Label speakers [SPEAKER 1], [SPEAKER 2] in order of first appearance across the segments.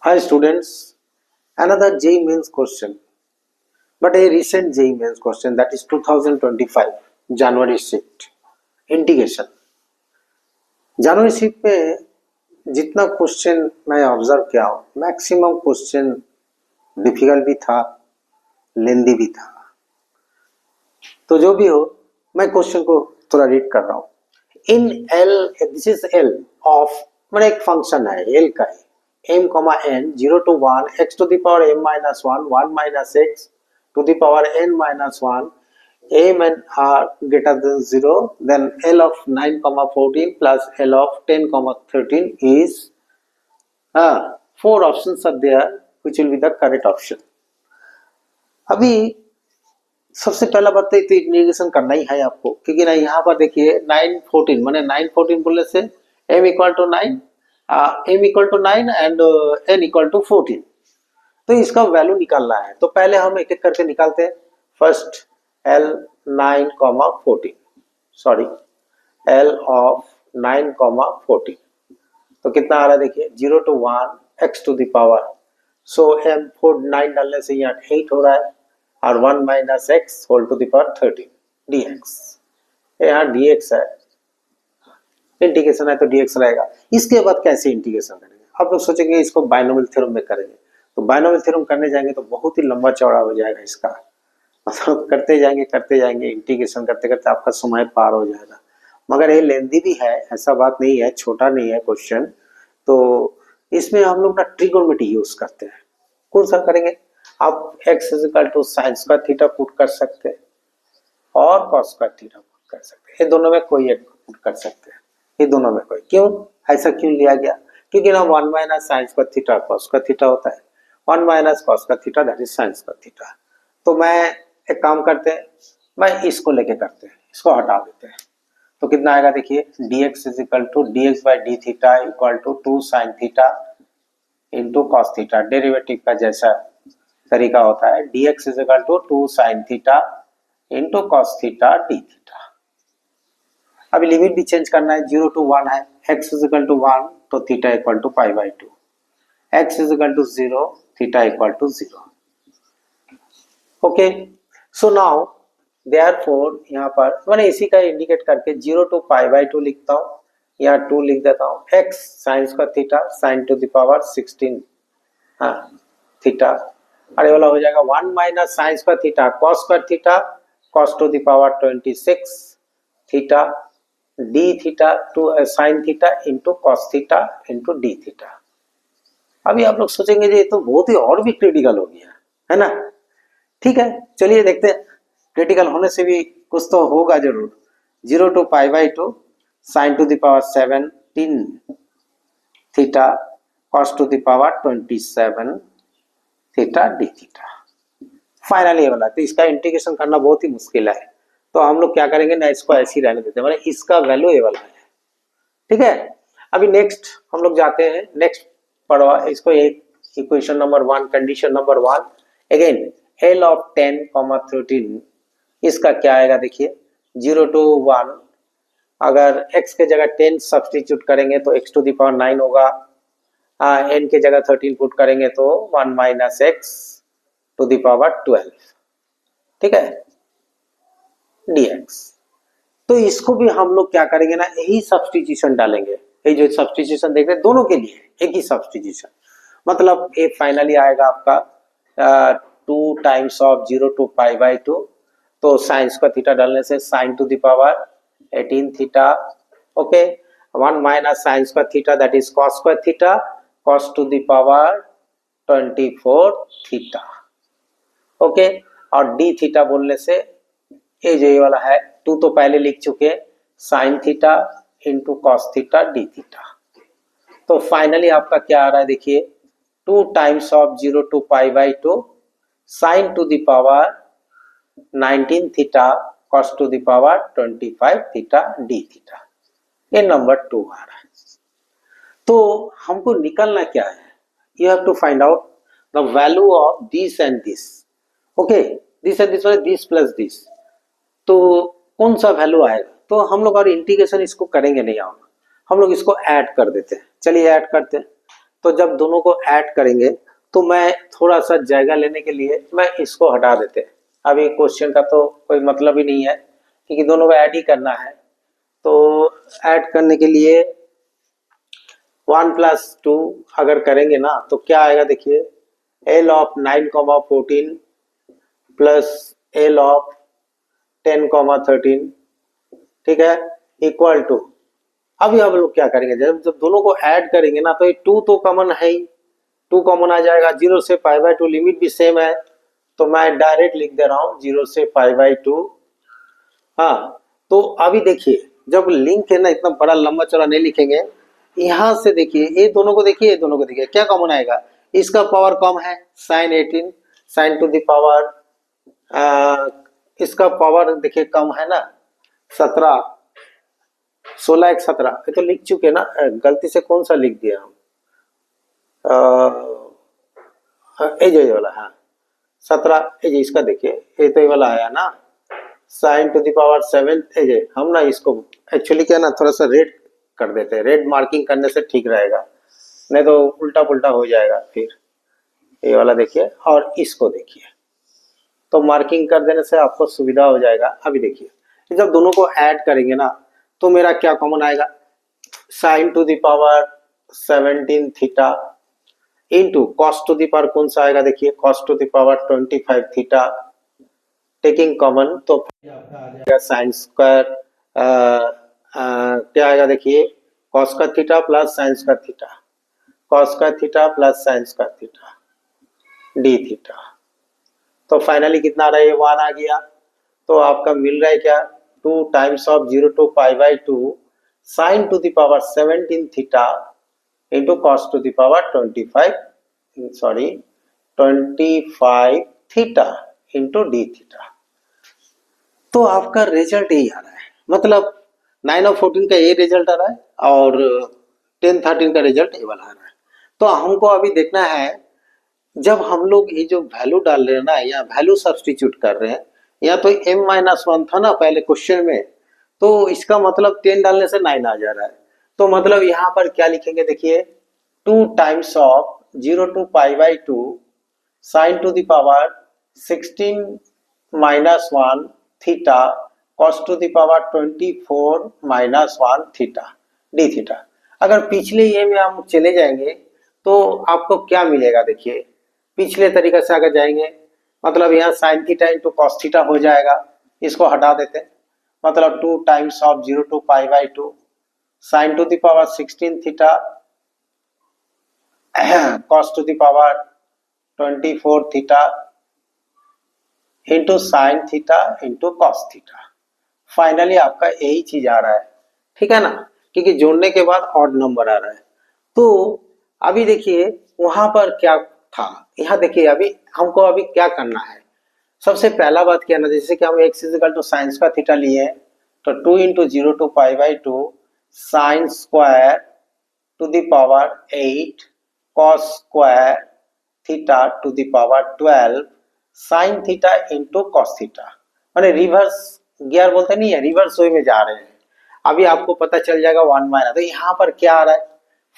[SPEAKER 1] Hi students, another JEE Mains question, but a recent JEE Mains question, that is 2025 January shift integration. January shift में जितना question मैं observe किया हूँ, maximum question difficult भी था, लेंदी भी था। तो जो भी हो, मैं क्वेश्चन को थोड़ा रीड कर रहा हूँ। In L, this is L of, मैंने एक फंक्शन है एल का है, m comma n 0 to 1 x to the power m minus 1 1 minus x to the power n minus 1 m and r greater than 0, then L of 9 comma 14 plus L of 10 comma 13 is 4 options are there which will be the correct option. अभी सबसे पहला बात तो integration करना ही है आपको, क्योंकि ना यहाँ पर देखिए 9 14 माने 9 14 बोलने से m equal to 9 m equal to 9 and n equal to 14, तो इसका वैल्यू निकालना है। तो पहले हम एक एक करके निकालते हैं। First L 9 comma 14, sorry L of 9 comma 14, तो कितना आ रहा है देखिए 0 to 1 x to the power, so m 4 9 डालने से यहाँ 8 हो रहा है और 1 minus x whole to the power 13 dx, यहाँ dx है, इंटीग्रेशन है तो dx रहेगा। इसके बाद कैसे इंटीग्रेशन करेंगे? आप लोग सोचेंगे इसको बाइनोमियल थ्योरम में करेंगे, तो बाइनोमियल थ्योरम करने जाएंगे तो बहुत ही लंबा चौड़ा हो जाएगा इसका, मतलब करते जाएंगे इंटीग्रेशन करते करते आपका समय पार हो जाएगा। मगर ये लेंदी भी है, ऐसा बात नहीं है, छोटा नहीं है क्वेश्चन। तो इसमें हम लोग ना ट्रिगोनोमेट्री यूज करते हैं। कौन सा करेंगे? आप x equal to sine square theta put कर सकते हैं और कॉस स्क्वायर थीटा पुट कर सकते हैं, ये दोनों में कोई एक पुट कर सकते हैं, ये दोनों में कोई। क्यों ऐसा क्यों लिया गया? क्योंकि ना 1 minus sign square theta cos square theta होता है, 1 minus cos square theta that is sine square theta. तो मैं एक काम करते हैं, मैं इसको लेके करते हैं, इसको हटा देते हैं, तो कितना आएगा देखिए dx is equal to dx by d theta equal to 2 sine theta into cos theta. Derivative का जैसा तरीका होता है, dx is equal to 2 sine theta into cos theta d theta. अभी लिमिट भी चेंज करना है, 0 to 1 है, x इज इक्वल टू 1 तो theta equal to pi by 2, x is equal to 0 theta equal to 0। Okay, so now therefore यहाँ पर मैंने इसी का इंडिकेट करके 0 to पाई बाई 2 लिखता हूँ, यहाँ 2 लिख देता हूँ, x sign square theta sine to the power 16 theta, अरे वाला हो जाएगा 1 minus sign square theta cos square theta cos to the power 26 theta d theta two sign theta into cos theta into D theta. अभी आप लोग सोचेंगे ये तो बहुत ही और भी क्रिटिकल हो गया है ना। ठीक है, चलिए देखते हैं, क्रिटिकल होने से भी कुछ तो होगा जरूर। 0 to pi by 2 sine to the power 17 theta cos to the power 27 theta d theta. Finally ये वाला, तो इसका इंटीग्रेशन करना बहुत ही मुश्किल है, तो हम लोग क्या करेंगे ना, इसको ऐसे ही रहने देते हैं, मतलब इसका वैल्यू ये वाला है। ठीक है, अभी नेक्स्ट हम लोग जाते हैं, नेक्स्ट पढ़वा इसको, एक equation number 1, condition number 1 again L of 10 comma 13, इसका क्या आएगा देखिए 0 to 1, अगर x के जगह 10 सब्सटीट्यूट करेंगे तो x टू द पावर 9 होगा, n के जगह 13 पुट करेंगे तो 1 minus x to the power 12, ठीक है, dx। तो इसको भी हम लोग क्या करेंगे ना, यही सब्सटीट्यूशन डालेंगे, ये जो सब्सटीट्यूशन देख रहे हैं दोनों के लिए एक ही सब्सटीट्यूशन, मतलब ये फाइनली आएगा आपका 2 times of 0 to pi by 2, तो साइन स्क्वायर थीटा डालने से sign to the power 18 theta, okay, 1 minus sign square theta that is cos square theta cos to the power 24 theta, okay, और D theta बोलने से ये जो ये वाला है 2 तो पहले लिख चुके, sine theta into cos theta d theta. तो फाइनली आपका क्या आ रहा है देखिए 2 times of 0 to pi by 2 sine to the power 19 theta cos to the power 25 theta d theta, ये नंबर 2 आ रहा है। तो हमको निकलना क्या है, you have to find out the value of this and this, okay, this and this plus this, तो कौन सा वैल्यू आएगा। तो हम लोग और इंटीग्रेशन इसको करेंगे नहीं, हम लोग इसको ऐड कर देते हैं। चलिए ऐड करते हैं, तो जब दोनों को ऐड करेंगे तो मैं थोड़ा सा जगह लेने के लिए मैं इसको हटा देते हैं। अभी क्वेश्चन का तो कोई मतलब ही नहीं है क्योंकि दोनों को ऐड ही करना है। तो ऐड करने के लिए 1+2 अगर करेंगे ना तो क्या आएगा देखिए, L of 9,14 plus L of 10,13, ठीक है, इक्वल टू, अभी हम लोग क्या करेंगे, जब जब दोनों को ऐड करेंगे ना तो ये 2 तो कॉमन है ही, 2 कॉमन आ जाएगा, 0 से π/2 लिमिट भी सेम है, तो मैं डायरेक्ट लिख दे रहा हूँ 0 से π/2। हाँ, तो अभी देखिए जब लिंक है ना, इतना बड़ा लंबा चौड़ा नहीं लिखेंगे, यहाँ से देखिए ये दोनों को देखिए, ये दोनों को देखिए, क्या कॉमन आएगा, इसका पावर कम है sin 18, sin to the power इसका पावर देखिए कम है ना 17, 16 एक 17, ये तो लिख चुके ना, गलती से कौन सा लिख दिया हम, ये वाला, हाँ 17, ये इसका देखिए, ये तो ये वाला आया ना sin टू द पावर 7, ये हम ना इसको एक्चुअली क्या ना थोड़ा सा रेड कर देते हैं, रेड मार्किंग करने से ठीक रहेगा, नहीं तो उल्टा पुल्टा हो जाएगा फिर। ये वाला देखिए और इसको देखिए, तो मार्किंग कर देने से आपको सुविधा हो जाएगा। अभी देखिए जब दोनों को ऐड करेंगे ना तो मेरा क्या कॉमन आएगा, sin to the power 17 theta into cos to the power कौन सा आएगा देखिए, cos to the power 25 theta, taking common तो आपका आ जाएगा sin स्क्वायर, क्या आएगा देखिए, cos का थीटा प्लस sin का थीटा, cos का थीटा प्लस sin का थीटा d थीटा, तो फाइनली कितना आ रहा है, ये 1 आ गया। तो आपका मिल रहा है क्या, 2 times of 0 to π/2 sin to the power 17 theta into cos to the power 25 theta into d theta. तो आपका रिजल्ट यही आ रहा है, मतलब 9 और 14 का ये रिजल्ट आ रहा है और 10 13 का रिजल्ट ये वाला आ रहा है। तो हमको अभी देखना है, जब हम लोग ये जो वैल्यू डाल रहे हैं ना, या वैल्यू सब्स्टिट्यूट कर रहे हैं, या तो m-1 था ना पहले क्वेश्चन में, तो इसका मतलब 10 डालने से 9 आ जा रहा है, तो मतलब यहाँ पर क्या लिखेंगे देखिए, 2 times of 0 to π/2 sin to the power 16 - 1 theta cos to the power 24 - 1 theta d theta. अगर पिछले ये में हम चले जाएंगे तो आपको क्या मिलेगा देखिए, पिछले तरीके से अगर जाएंगे मतलब यहाँ sin theta into cos theta हो जाएगा, इसको हटा देते हैं, मतलब 2 times of 0 to π/2 sin to the power 16 theta cos to the power 24 theta into sine theta into cos theta. Finally आपका यही चीज आ रहा है, ठीक है ना, क्योंकि जोड़ने के बाद ऑड नंबर आ रहा है। तो अभी देखिए वहां पर क्या था, यहाँ देखिए अभी हमको अभी क्या करना है, सबसे पहला बात क्या ना, जैसे कि हम x इक्वल टू साइंस का थीटा लिए तो 2 into 0 to π/2 sine square to the power 8 cos square theta to the power 12 sine theta into cos theta, माने रिवर्स गियर बोलते नहीं है, रिवर्स वे में जा रहे हैं। अभी आपको पता चल जाएगा 1 माइनस, तो यहाँ पर क्या आ रहा है,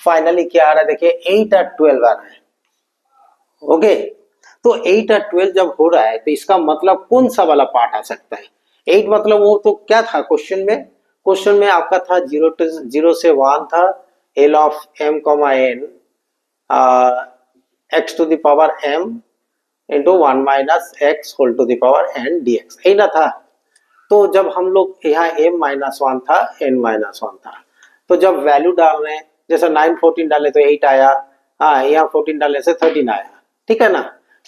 [SPEAKER 1] फाइनली क्या आ रहा है देखिए 8 और 12 आ रहा है। ओके, तो 8 और 12 जब हो रहा है तो इसका मतलब कौन सा वाला पार्ट आ सकता है, 8 मतलब वो तो क्या था क्वेश्चन में, क्वेश्चन में आपका था 0 से 1 था, L of m, n x to the power m into 1 minus x whole to the power n dx, यही ना था। तो जब हम लोग यहाँ m-1 था, n-1 था, तो जब वैल्यू डाल रहे हैं, जैसे 9 14 डाले तो 8 आया, हाँ यहाँ 14 डालने से 13 आया, ठीक है ना।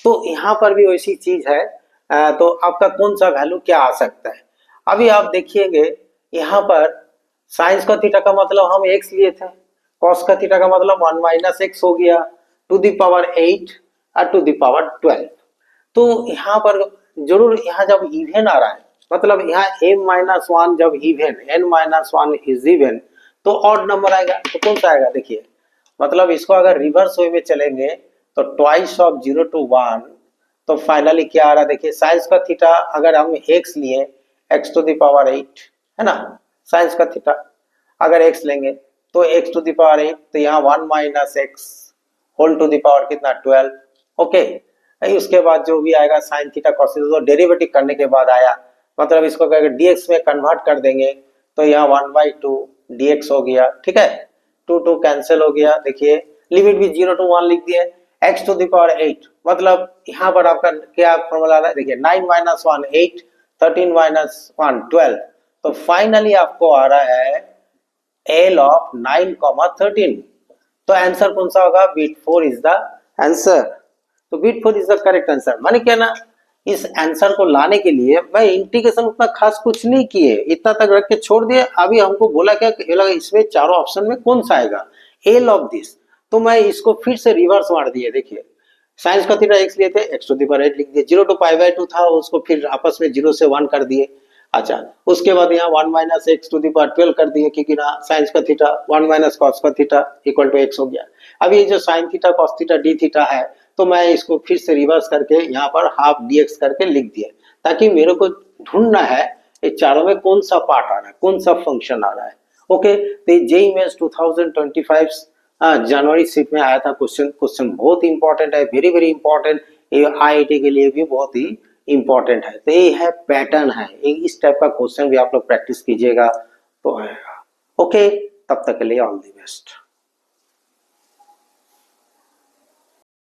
[SPEAKER 1] तो यहाँ पर भी वैसी चीज है, तो आपका कौन सा वैल्यू क्या आ सकता है, अभी आप देखिएंगे यहाँ पर साइंस का थीटा का मतलब हम x लिए थे, कॉस का थीटा का मतलब 1 माइनस एक्स हो गया टू द पावर 8 और टू द पावर 12। तो यहाँ पर जरूर यहाँ जब इवेन आ रहा है, मतलब यहाँ m-1 जब इवेन, n-1 इज इवेन, तो ऑड नंबर आएगा, तो कौन सा आएगा देखिए, मतलब इसको अगर रिवर्स वे में चलेंगे तो ट्वाइस ऑफ 0 टू 1, तो फाइनली क्या आ रहा है देखिए, साइंस का थीटा अगर हम x लिए x टू द पावर 8 है ना, साइंस का थीटा अगर x लेंगे तो x टू द पावर 8, तो यहाँ 1 minus x whole to the power कितना 12, ओके। उसके बाद जो भी आएगा साइन थीटा कॉस थीटा, तो डेरिवेटिव करने के बाद आया, मतलब इसको अगर dx में कन्वर्ट कर देंगे तो यहाँ 1/2 dx हो गया, ठीक है। 2 कैंसिल हो गया, देखिए लिमिट भी 0 to 1 लिख दिए, x टू द पावर 8, मतलब यहाँ पर आपका क्या फॉर्मूला आ रहा है, देखिए 9 - 1 8, 13 - 1 12, तो फाइनली आपको आ रहा है L ऑफ 9, 13, तो आंसर कौन सा होगा, बिट 4 इज द आंसर। तो bit 4 is the correct answer. माने क्या ना, इस आंसर को लाने के लिए मैं इंटीग्रेशन उतना खास कुछ नहीं किए, इतना तक रख के छोड़ दिए। अभी हमको बोला क्या, इसमें चारों ऑप्शन में कौन सा आएगा, एल ऑफ दिस, तो मैं इसको फिर से रिवर्स मार दिए। देखिए साइंस का थीटा x लिए थे, x टू द पावर 8 लिख दिए, 0 to π/2 था, उसको फिर आपस में 0 से 1 कर दिए। अच्छा, उसके बाद यहाँ 1 - x टू द पावर 12 कर दिए, क्योंकि ना साइंस का थीटा 1 - cos का थीटा इक्वल टू x हो गया। अब ये जो sign theta cos theta d theta है, तो मैं इसको फिर से रिवर्स करके यहाँ पर हाफ dx करके लिख दिया, ताकि मेरे को ढूंढना है ये चारों में कौन सा पार्ट आ रहा है, कौन सा फंक्शन आ रहा है। ओके, तो जेईई मेंस 2025 जनवरी शिफ्ट में आया था क्वेश्चन बहुत इंपॉर्टेंट है, वेरी वेरी इंपॉर्टेंट, ये आईआईटी के लिए भी बहुत ही इंपॉर्टेंट है। तो ये है पैटर्न है, इस टाइप का क्वेश्चन भी आप लोग प्रैक्टिस कीजिएगा तो आएगा। ओके, तब तक के लिए ऑल द बेस्ट।